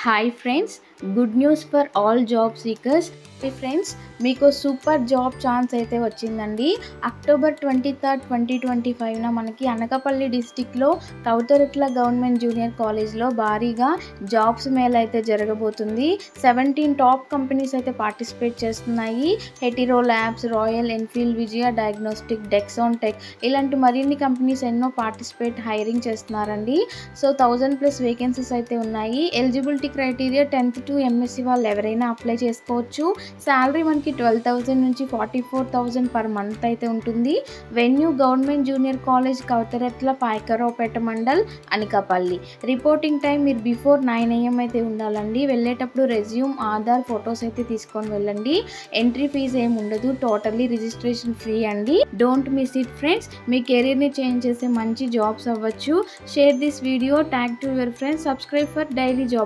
Hi friends, good news for all job seekers. Friends, మీకు super job chance అయితే వచ్చిందండి. October 23, 2025న మనకి అనకాపల్లి డిస్టిక్లో కౌతరుట్ల గవర్నమెంట్ జూనియర్ కాలేజ్లో భారీగా జాబ్స్ మేళ అయితే జరగబోతుంది. 17 టాప్ కంపెనీస్ అయితే పార్టిసిపేట్ చేస్తున్నాయి. హెటిరో ల్యాబ్స్, రాయల్ ఎన్ఫీల్డ్, విజయ డయాగ్నోస్టిక్, డెక్సాన్ టెక్ ఇలాంటి మరిన్ని కంపెనీస్ ఎన్నో పార్టిసిపేట్ హైరింగ్ చేస్తున్నారండి. సో 1000+ వేకెన్సీస్ అయితే ఉన్నాయి. Eligibility criteria 10th to MSc వాళ్ళు ఎవరైనా అప్లై చేసుకోవచ్చు. శాలరీ మనకి 12,000 నుంచి 44,000 పర్ మంత్ అయితే ఉంటుంది. Venue government junior college, Kautharatla, Payakaraopeta mandal, Anakapalli. Reporting time మీరు బిఫోర్ 9 AM అయితే ఉండాలండి. వెళ్ళేటప్పుడు రెజ్యూమ్, ఆధార్, ఫొటోస్ అయితే తీసుకొని వెళ్ళండి. ఎంట్రీ ఫీజు ఏమి ఉండదు, టోటల్లీ రిజిస్ట్రేషన్ ఫ్రీ అండి. Don't miss it friends. మీ కెరీర్ని చేంజ్ చేసే మంచి జాబ్స్ అవ్వచ్చు. Share this video, tag to your friends, subscribe for daily job.